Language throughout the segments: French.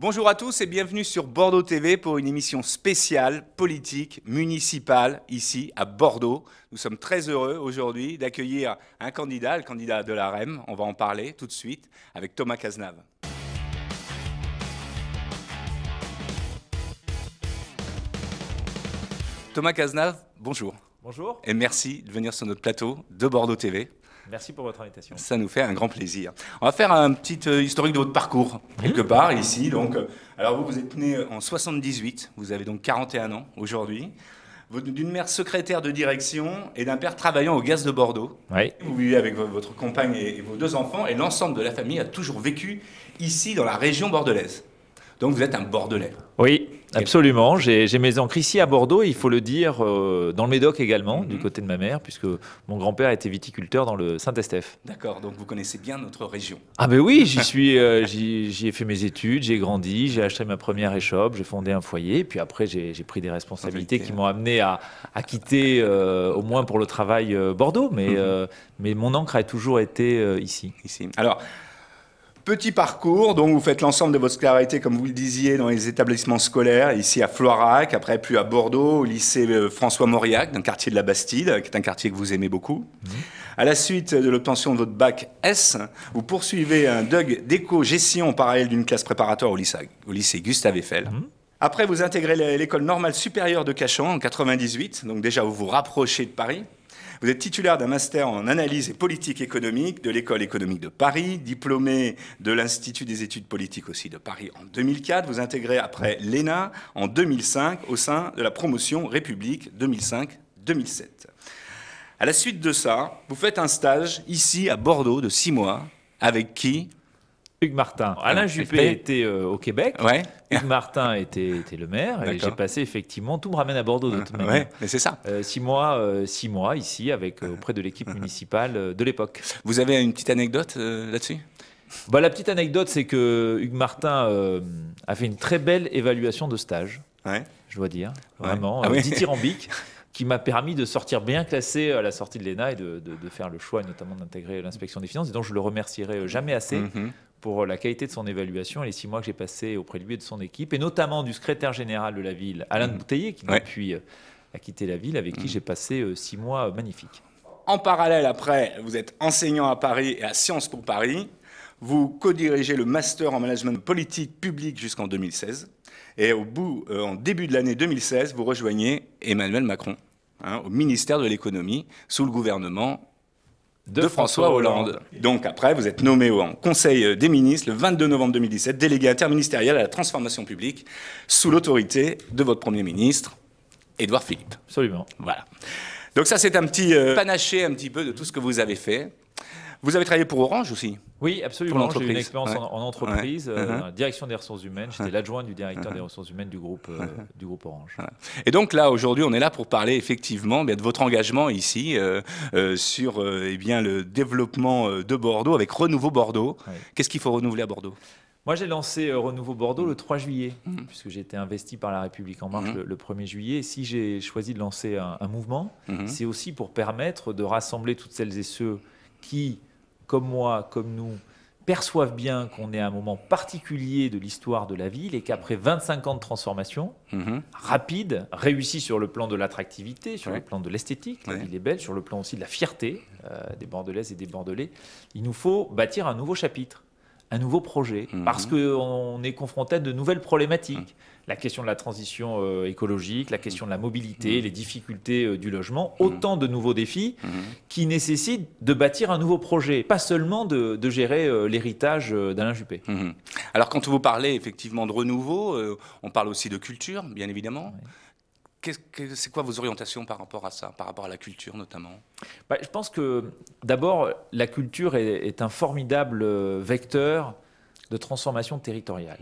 Bonjour à tous et bienvenue sur Bordeaux TV pour une émission spéciale politique municipale ici à Bordeaux. Nous sommes très heureux aujourd'hui d'accueillir un candidat, le candidat de la REM. On va en parler tout de suite avec Thomas Cazenave. Thomas Cazenave, bonjour. Bonjour. Et merci de venir sur notre plateau de Bordeaux TV. Merci pour votre invitation. Ça nous fait un grand plaisir. On va faire un petit historique de votre parcours, quelque part, ici. Donc, alors vous êtes né en 78, vous avez donc 41 ans aujourd'hui. D'une mère secrétaire de direction et d'un père travaillant au gaz de Bordeaux. Oui. Vous vivez avec votre compagne et vos deux enfants, et l'ensemble de la famille a toujours vécu ici, dans la région bordelaise. Donc vous êtes un Bordelais. Oui, absolument. J'ai mes ancres ici à Bordeaux, il faut le dire, dans le Médoc également, du côté de ma mère, puisque mon grand-père était viticulteur dans le Saint-Estèphe. D'accord, donc vous connaissez bien notre région. Ah ben oui, j'y ai fait mes études, j'ai grandi, j'ai acheté ma première échoppe, j'ai fondé un foyer, puis après j'ai pris des responsabilités qui m'ont amené à quitter, au moins pour le travail, Bordeaux, mais mon ancre a toujours été ici. Alors, petit parcours, donc vous faites l'ensemble de votre scolarité, comme vous le disiez, dans les établissements scolaires, ici à Floirac, après puis à Bordeaux, au lycée François Mauriac, dans le quartier de la Bastide, qui est un quartier que vous aimez beaucoup. À la suite de l'obtention de votre bac S, vous poursuivez un DUG d'éco-gestion en parallèle d'une classe préparatoire au lycée Gustave Eiffel. Après, vous intégrez l'école normale supérieure de Cachan en 98, donc déjà vous vous rapprochez de Paris. Vous êtes titulaire d'un master en analyse et politique économique de l'École économique de Paris, diplômé de l'Institut des études politiques aussi de Paris en 2004. Vous intégrez après l'ENA en 2005 au sein de la promotion République 2005-2007. À la suite de ça, vous faites un stage ici à Bordeaux de 6 mois. Avec qui? Hugues Martin. Alain Juppé était au Québec. Ouais. Hugues Martin était le maire. Et j'ai passé effectivement, tout me ramène à Bordeaux de toute manière. Ouais, mais c'est ça. 6 mois ici auprès de l'équipe municipale de l'époque. Vous avez une petite anecdote là-dessus? La petite anecdote, c'est que Hugues Martin a fait une très belle évaluation de stage, je dois dire, vraiment, dithyrambique, qui m'a permis de sortir bien classé à la sortie de l'ENA et de faire le choix, notamment d'intégrer l'inspection des finances, et donc je le remercierai jamais assez pour la qualité de son évaluation et les 6 mois que j'ai passés auprès de lui et de son équipe, et notamment du secrétaire général de la ville, Alain de Bouteiller, qui depuis a quitté la ville, avec qui j'ai passé 6 mois magnifiques. En parallèle, après, vous êtes enseignant à Paris et à Sciences Po Paris. Vous co-dirigez le master en management politique publique jusqu'en 2016. Et en début de l'année 2016, vous rejoignez Emmanuel Macron au ministère de l'économie sous le gouvernement de François Hollande. Donc après, vous êtes nommé au Conseil des ministres le 22 novembre 2017, délégué interministériel à la transformation publique sous l'autorité de votre Premier ministre, Édouard Philippe. Absolument. Voilà. Donc ça, c'est un petit panaché un petit peu de tout ce que vous avez fait. Vous avez travaillé pour Orange aussi? Oui, absolument. J'ai eu une expérience en entreprise, direction des ressources humaines. J'étais l'adjoint du directeur des ressources humaines du groupe Orange. Et donc là, aujourd'hui, on est là pour parler effectivement de votre engagement ici sur le développement de Bordeaux avec Renouveau Bordeaux. Qu'est-ce qu'il faut renouveler à Bordeaux? Moi, j'ai lancé Renouveau Bordeaux le 3 juillet, puisque j'ai été investi par La République En Marche le 1er juillet. Et si j'ai choisi de lancer un mouvement, c'est aussi pour permettre de rassembler toutes celles et ceux qui, comme moi, comme nous, perçoivent bien qu'on est à un moment particulier de l'histoire de la ville et qu'après 25 ans de transformation rapide, réussie sur le plan de l'attractivité, sur le plan de l'esthétique, la ville est belle, sur le plan aussi de la fierté des Bordelaises et des Bordelais, il nous faut bâtir un nouveau chapitre, un nouveau projet, parce qu'on est confronté à de nouvelles problématiques. La question de la transition écologique, la question de la mobilité, les difficultés du logement, autant de nouveaux défis qui nécessitent de bâtir un nouveau projet, pas seulement de gérer l'héritage d'Alain Juppé. Alors quand vous parlez effectivement de renouveau, on parle aussi de culture, bien évidemment. C'est quoi vos orientations par rapport à ça, par rapport à la culture notamment? Je pense que d'abord, la culture est un formidable vecteur de transformation territoriale.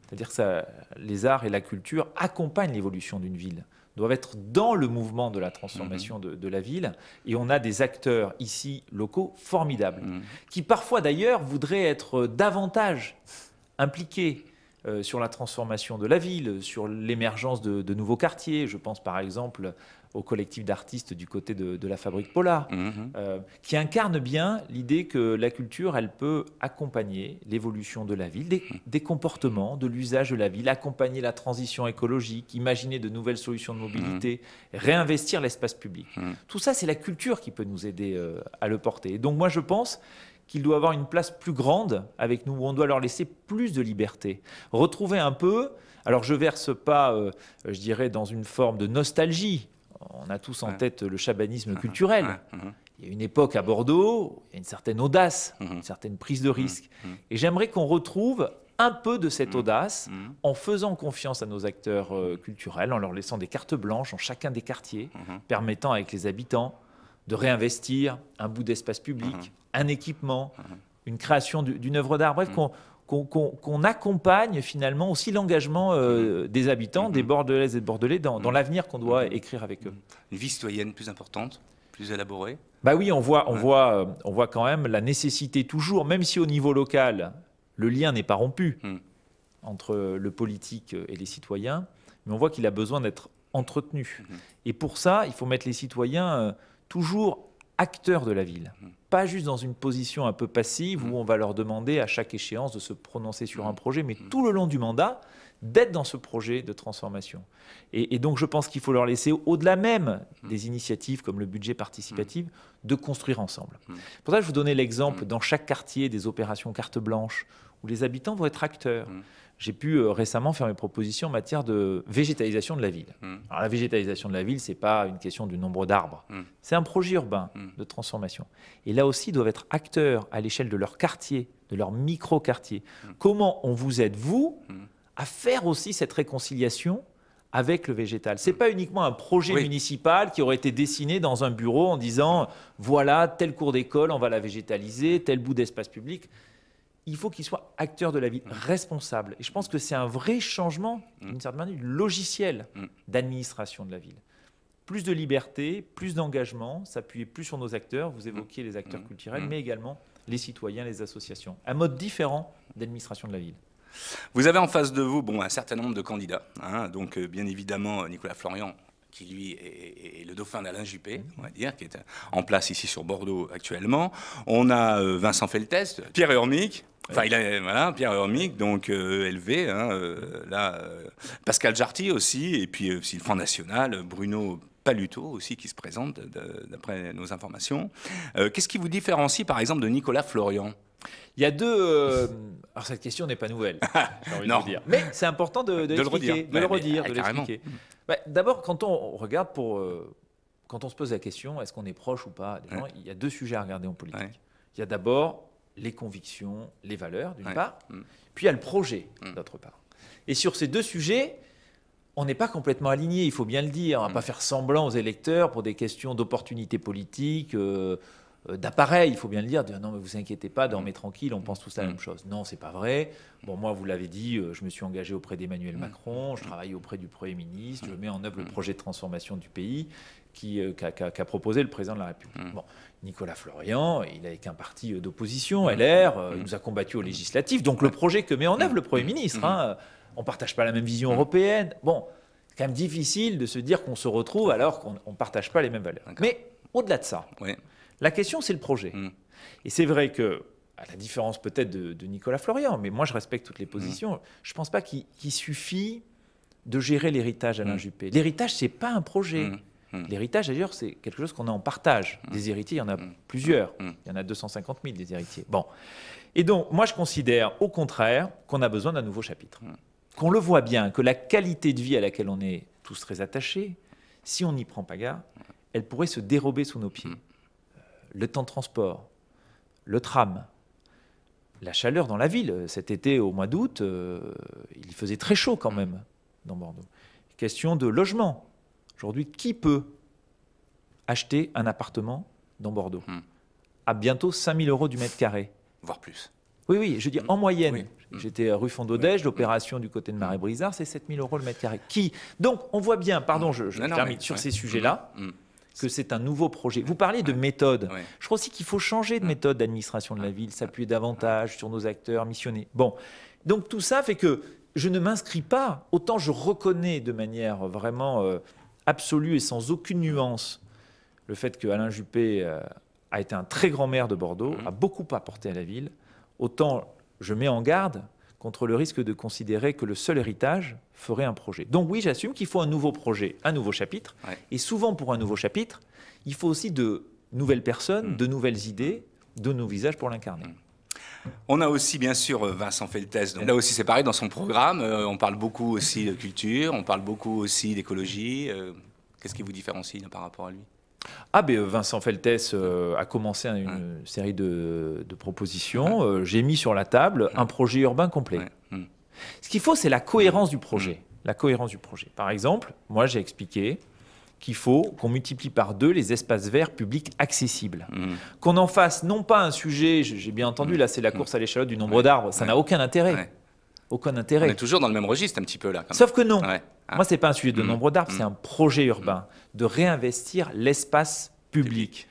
C'est-à-dire que les arts et la culture accompagnent l'évolution d'une ville, doivent être dans le mouvement de la transformation de la ville. Et on a des acteurs ici, locaux, formidables, qui parfois d'ailleurs voudraient être davantage impliqués sur la transformation de la ville, sur l'émergence de nouveaux quartiers. Je pense par exemple au collectif d'artistes du côté de la Fabrique Polar, qui incarne bien l'idée que la culture, elle peut accompagner l'évolution de la ville, des comportements, de l'usage de la ville, accompagner la transition écologique, imaginer de nouvelles solutions de mobilité, réinvestir l'espace public. Tout ça, c'est la culture qui peut nous aider à le porter. Et donc moi, je pense qu'il doit avoir une place plus grande avec nous, où on doit leur laisser plus de liberté. Retrouver un peu, alors je verse pas, je dirais, dans une forme de nostalgie. On a tous en tête le chabanisme culturel. Il y a une époque à Bordeaux, il y a une certaine audace, une certaine prise de risque. Et j'aimerais qu'on retrouve un peu de cette audace en faisant confiance à nos acteurs culturels, en leur laissant des cartes blanches en chacun des quartiers, permettant avec les habitants de réinvestir un bout d'espace public, un équipement, une création d'une œuvre d'art. Bref, qu'on accompagne finalement aussi l'engagement des habitants, des Bordelaises et des Bordelais dans l'avenir qu'on doit écrire avec eux. Une vie citoyenne plus importante, plus élaborée. Bah oui, on voit quand même la nécessité toujours, même si au niveau local, le lien n'est pas rompu entre le politique et les citoyens, mais on voit qu'il a besoin d'être entretenu. Et pour ça, il faut mettre les citoyens toujours acteurs de la ville, pas juste dans une position un peu passive où on va leur demander à chaque échéance de se prononcer sur un projet, mais tout le long du mandat, d'être dans ce projet de transformation. Et donc je pense qu'il faut leur laisser, au-delà même des initiatives comme le budget participatif, de construire ensemble. Pour ça, je vous donnais l'exemple dans chaque quartier des opérations carte blanche, où les habitants vont être acteurs. J'ai pu récemment faire mes propositions en matière de végétalisation de la ville. Alors la végétalisation de la ville, ce n'est pas une question du nombre d'arbres. C'est un projet urbain de transformation. Et là aussi, ils doivent être acteurs à l'échelle de leur quartier, de leur micro-quartier. Comment on vous aide, vous, à faire aussi cette réconciliation avec le végétal. Ce n'est pas uniquement un projet municipal qui aurait été dessiné dans un bureau en disant « voilà, telle cour d'école, on va la végétaliser, tel bout d'espace public ». Il faut qu'ils soient acteurs de la vie, responsables. Et je pense que c'est un vrai changement, d'une certaine manière, logiciel d'administration de la ville. Plus de liberté, plus d'engagement, s'appuyer plus sur nos acteurs. Vous évoquiez les acteurs culturels, mais également les citoyens, les associations. Un mode différent d'administration de la ville. Vous avez en face de vous un certain nombre de candidats. Donc, bien évidemment, Nicolas Florian, qui lui est le dauphin d'Alain Juppé, on va dire, qui est en place ici sur Bordeaux actuellement. On a Vincent Feltès, Pierre Urmic. Enfin, Pierre Urmic, donc élevé, Pascal Jarty aussi, et puis aussi le Front National, Bruno Paluto aussi qui se présente d'après nos informations. Qu'est-ce qui vous différencie par exemple de Nicolas Florian ? Il y a deux... Alors cette question n'est pas nouvelle, j'ai envie de vous dire. Mais c'est important de l'expliquer, de le redire, de l'expliquer. D'abord, quand on regarde quand on se pose la question, est-ce qu'on est proche ou pas des gens, il y a deux sujets à regarder en politique. Il y a d'abord les convictions, les valeurs, d'une part, puis il y a le projet, d'autre part. Et sur ces deux sujets, on n'est pas complètement aligné, il faut bien le dire. On ne va pas faire semblant aux électeurs pour des questions d'opportunité politique, d'appareil, il faut bien le dire. Non, mais vous inquiétez pas, dormez tranquille, on pense tous la même chose. Non, c'est pas vrai. Bon, moi, vous l'avez dit, je me suis engagé auprès d'Emmanuel Macron, je travaille auprès du Premier ministre, je mets en œuvre le projet de transformation du pays qu'a proposé le président de la République. Bon, Nicolas Florian, il n'est qu'un parti d'opposition, LR, il nous a combattu aux législatives, donc le projet que met en œuvre le Premier ministre, on ne partage pas la même vision européenne. Bon, c'est quand même difficile de se dire qu'on se retrouve alors qu'on ne partage pas les mêmes valeurs. Mais au-delà de ça, la question, c'est le projet. Et c'est vrai que, à la différence peut-être de Nicolas Florian, mais moi je respecte toutes les positions, je ne pense pas qu'il suffit de gérer l'héritage Alain Juppé. L'héritage, ce n'est pas un projet. L'héritage, d'ailleurs, c'est quelque chose qu'on a en partage. Des héritiers, il y en a plusieurs. Il y en a 250 000 des héritiers. Bon. Et donc, moi, je considère, au contraire, qu'on a besoin d'un nouveau chapitre. Qu'on le voit bien, que la qualité de vie à laquelle on est tous très attachés, si on n'y prend pas garde, elle pourrait se dérober sous nos pieds. Le temps de transport, le tram, la chaleur dans la ville. Cet été, au mois d'août, il faisait très chaud quand même dans Bordeaux. Question de logement. Aujourd'hui, qui peut acheter un appartement dans Bordeaux à bientôt 5 000 € du mètre carré? Voire plus. Oui, oui, je dis en moyenne. J'étais à rue Fondodège, l'opération du côté de Marais-Brizard, c'est 7 000 € le mètre carré. Donc, on voit bien, pardon, je termine sur ces sujets-là, que c'est un nouveau projet. Vous parlez de méthode. Je crois aussi qu'il faut changer de méthode d'administration de la ville, s'appuyer davantage sur nos acteurs missionnés. Bon, donc tout ça fait que je ne m'inscris pas, autant je reconnais de manière vraiment absolue et sans aucune nuance le fait que Alain Juppé a été un très grand maire de Bordeaux, a beaucoup apporté à la ville, autant je mets en garde contre le risque de considérer que le seul héritage ferait un projet. Donc oui, j'assume qu'il faut un nouveau projet, un nouveau chapitre. Ouais. Et souvent, pour un nouveau chapitre, il faut aussi de nouvelles personnes, de nouvelles idées, de nouveaux visages pour l'incarner. On a aussi, bien sûr, Vincent Feltès. Là aussi, c'est pareil, dans son programme, on parle beaucoup aussi de culture, on parle beaucoup aussi d'écologie. Qu'est-ce qui vous différencie par rapport à lui ? Vincent Feltès a commencé une série de propositions. J'ai mis sur la table un projet urbain complet. Ce qu'il faut, c'est la cohérence du projet. La cohérence du projet. Par exemple, moi, j'ai expliqué qu'il faut qu'on multiplie par 2 les espaces verts publics accessibles. Qu'on en fasse non pas un sujet, j'ai bien entendu, là, c'est la course à l'échalote du nombre d'arbres. Ça n'a aucun intérêt. Aucun intérêt. On est toujours dans le même registre, un petit peu, là. Sauf que non. Moi, ce n'est pas un sujet de nombre d'arbres, c'est un projet urbain de réinvestir l'espace public.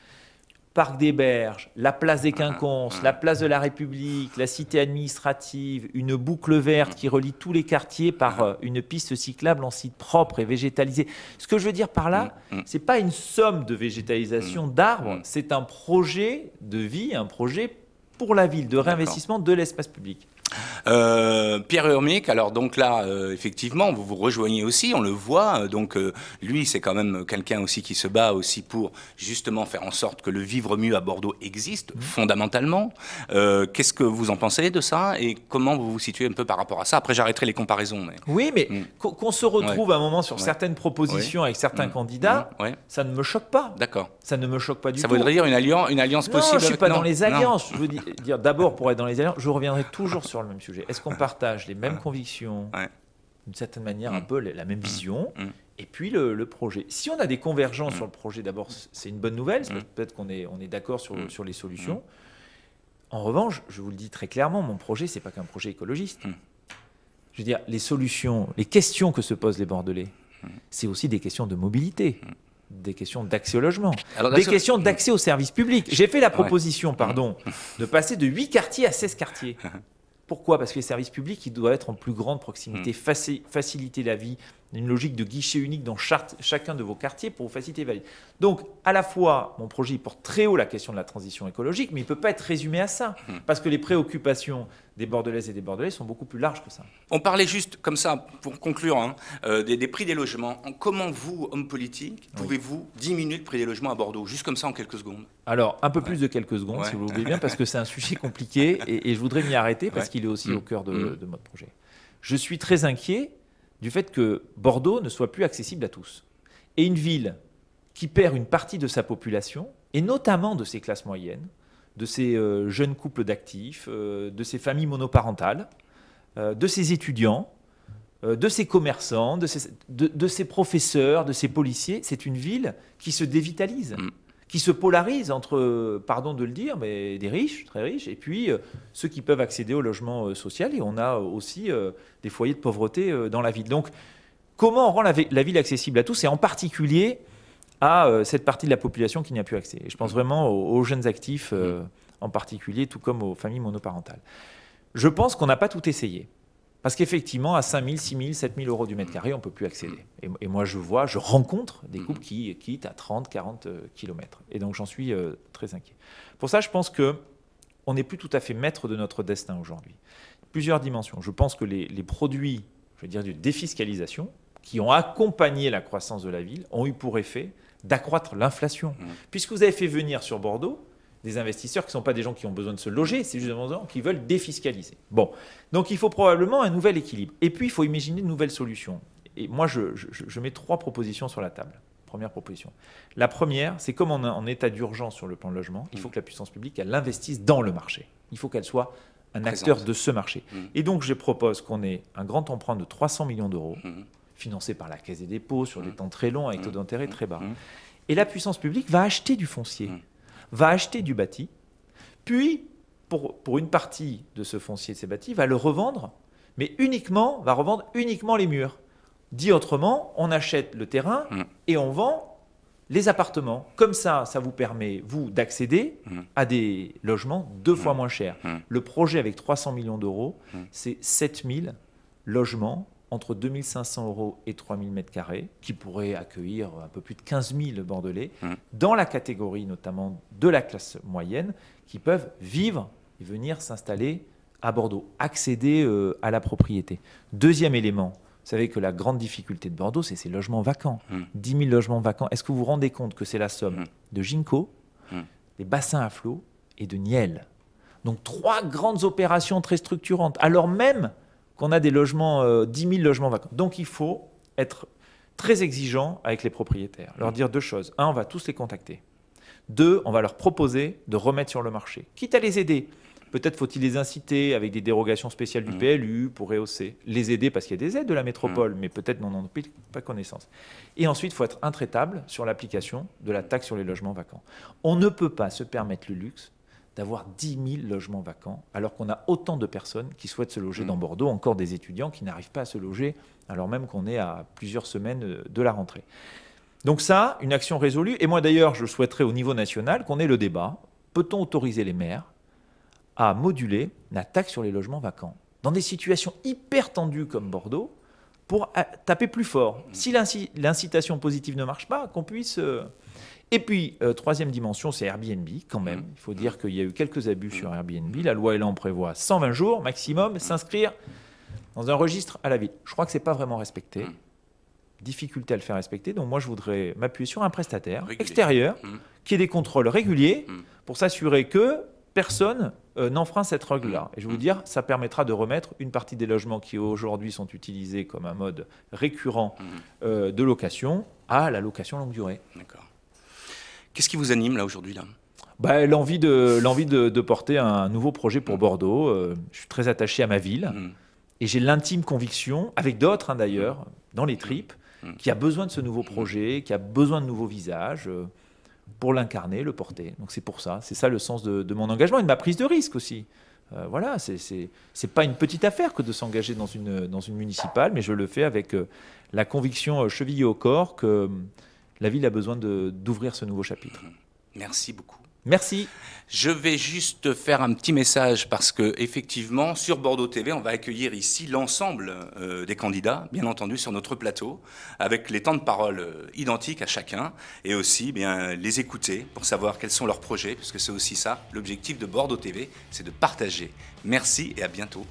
Parc des Berges, la place des Quinconces, la place de la République, la cité administrative, une boucle verte qui relie tous les quartiers par une piste cyclable en site propre et végétalisé. Ce que je veux dire par là, ce n'est pas une somme de végétalisation d'arbres, c'est un projet de vie, un projet pour la ville, de réinvestissement de l'espace public. Pierre Urmic, alors donc là, effectivement, vous vous rejoignez aussi, on le voit. Donc lui, c'est quand même quelqu'un aussi qui se bat aussi pour justement faire en sorte que le vivre mieux à Bordeaux existe fondamentalement. Qu'est-ce que vous en pensez de ça et comment vous vous situez un peu par rapport à ça? Après, j'arrêterai les comparaisons. Mais... Oui, mais qu'on se retrouve à un moment sur certaines propositions avec certains candidats, ça ne me choque pas. D'accord. Ça ne me choque pas du tout. Ça voudrait dire une alliance possible? Non, je ne suis pas dans les alliances. Je veux dire, d'abord, pour être dans les alliances, je reviendrai toujours sur le même sujet. Est-ce qu'on partage les mêmes convictions, d'une certaine manière, un peu la même vision, et puis le projet. Si on a des convergences sur le projet, d'abord, c'est une bonne nouvelle. Peut-être qu'on est d'accord sur les solutions. En revanche, je vous le dis très clairement, mon projet, ce n'est pas qu'un projet écologiste. Je veux dire, les solutions, les questions que se posent les Bordelais, c'est aussi des questions de mobilité. Des questions d'accès au logement, des questions d'accès aux services publics. J'ai fait la proposition, de passer de 8 quartiers à 16 quartiers. Pourquoi? Parce que les services publics, ils doivent être en plus grande proximité, faciliter la vie, une logique de guichet unique dans chacun de vos quartiers pour vous faciliter la vie. Donc, à la fois, mon projet il porte très haut la question de la transition écologique, mais il ne peut pas être résumé à ça, parce que les préoccupations des Bordelaises et des Bordelais sont beaucoup plus larges que ça. On parlait juste, comme ça, pour conclure, des prix des logements. Comment vous, homme politique, pouvez-vous diminuer le prix des logements à Bordeaux, juste comme ça en quelques secondes? Alors, un peu plus de quelques secondes, si vous le voulez bien, parce que c'est un sujet compliqué, et je voudrais m'y arrêter, parce qu'il est aussi au cœur de notre projet. Je suis très inquiet du fait que Bordeaux ne soit plus accessible à tous. Et une ville qui perd une partie de sa population, et notamment de ses classes moyennes, de ses jeunes couples d'actifs, de ses familles monoparentales, de ses étudiants, de ses commerçants, de ses professeurs, de ses policiers, c'est une ville qui se dévitalise, qui se polarise entre, pardon de le dire, mais des riches, très riches, et puis ceux qui peuvent accéder au logement social. Et on a aussi des foyers de pauvreté dans la ville. Donc, comment on rend la ville accessible à tous, et en particulier à cette partie de la population qui n'y a plus accès. Et je pense vraiment aux jeunes actifs en particulier, tout comme aux familles monoparentales. Je pense qu'on n'a pas tout essayé. Parce qu'effectivement, à 5 000, 6 000, 7 000 euros du mètre carré, on ne peut plus accéder. Et moi, je rencontre des couples qui quittent à 30, 40 km. Et donc, j'en suis très inquiet. Pour ça, je pense qu'on n'est plus tout à fait maître de notre destin aujourd'hui. Plusieurs dimensions. Je pense que les produits, je veux dire, de défiscalisation, qui ont accompagné la croissance de la ville, ont eu pour effet d'accroître l'inflation. Puisque vous avez fait venir sur Bordeaux des investisseurs qui ne sont pas des gens qui ont besoin de se loger, c'est juste des gens qui veulent défiscaliser. Bon, donc il faut probablement un nouvel équilibre. Et puis, il faut imaginer de nouvelles solutions. Et moi, je mets 3 propositions sur la table. Première proposition. La première, c'est comme on est en état d'urgence sur le plan de logement, il faut que la puissance publique, elle investisse dans le marché. Il faut qu'elle soit un acteur de ce marché. Et donc, je propose qu'on ait un grand emprunt de 300 millions d'euros, financé par la Caisse des dépôts sur des temps très longs avec taux d'intérêt très bas. Et la puissance publique va acheter du foncier, va acheter du bâti, puis pour une partie de ce foncier, de ces bâtis, va le revendre, mais va revendre uniquement les murs. Dit autrement, on achète le terrain et on vend les appartements. Comme ça, ça vous permet, vous, d'accéder à des logements 2 fois moins chers. Le projet avec 300 millions d'euros, c'est 7 000 logements entre 2 500 € et 3 000 m², qui pourraient accueillir un peu plus de 15 000 Bordelais, dans la catégorie notamment de la classe moyenne, qui peuvent vivre et venir s'installer à Bordeaux, accéder à la propriété. Deuxième élément, vous savez que la grande difficulté de Bordeaux, c'est ces logements vacants. 10 000 logements vacants. Est-ce que vous vous rendez compte que c'est la somme de Ginko, des bassins à flot et de Niel? Donc 3 grandes opérations très structurantes, alors même qu'on a des logements, 10 000 logements vacants. Donc il faut être très exigeant avec les propriétaires, leur dire 2 choses. 1, on va tous les contacter. 2, on va leur proposer de remettre sur le marché, quitte à les aider. Peut-être faut-il les inciter avec des dérogations spéciales du PLU pour rehausser. Les aider parce qu'il y a des aides de la métropole, mais peut-être n'en ont pas connaissance. Et ensuite, il faut être intraitable sur l'application de la taxe sur les logements vacants. On ne peut pas se permettre le luxe d'avoir 10 000 logements vacants, alors qu'on a autant de personnes qui souhaitent se loger dans Bordeaux, encore des étudiants qui n'arrivent pas à se loger, alors même qu'on est à plusieurs semaines de la rentrée. Donc ça, une action résolue. Et moi d'ailleurs, je souhaiterais au niveau national qu'on ait le débat. Peut-on autoriser les maires à moduler la taxe sur les logements vacants dans des situations hyper tendues comme Bordeaux pour taper plus fort? Si l'incitation positive ne marche pas, qu'on puisse... Et puis, troisième dimension, c'est Airbnb, quand même. Il faut dire qu'il y a eu quelques abus sur Airbnb. La loi Elan prévoit 120 jours maximum, s'inscrire dans un registre à la ville. Je crois que ce n'est pas vraiment respecté. Difficulté à le faire respecter. Donc moi, je voudrais m'appuyer sur un prestataire extérieur qui ait des contrôles réguliers pour s'assurer que personne n'enfreint cette règle-là. Et je vais vous dire, ça permettra de remettre une partie des logements qui aujourd'hui sont utilisés comme un mode récurrent de location à la location longue durée. D'accord. Qu'est-ce qui vous anime là aujourd'hui là? L'envie de porter un nouveau projet pour Bordeaux. Je suis très attaché à ma ville et j'ai l'intime conviction, avec d'autres d'ailleurs, dans les tripes, qui a besoin de ce nouveau projet, qui a besoin de nouveaux visages pour l'incarner, le porter. Donc c'est pour ça, c'est ça le sens de mon engagement et de ma prise de risque aussi. Voilà, c'est pas une petite affaire que de s'engager dans une municipale, mais je le fais avec la conviction chevillée au corps que la ville a besoin d'ouvrir ce nouveau chapitre. Merci beaucoup. Merci. Je vais juste faire un petit message parce que effectivement, sur Bordeaux TV, on va accueillir ici l'ensemble des candidats, bien entendu, sur notre plateau, avec les temps de parole identiques à chacun, et aussi les écouter pour savoir quels sont leurs projets, parce que c'est aussi ça, l'objectif de Bordeaux TV, c'est de partager. Merci et à bientôt.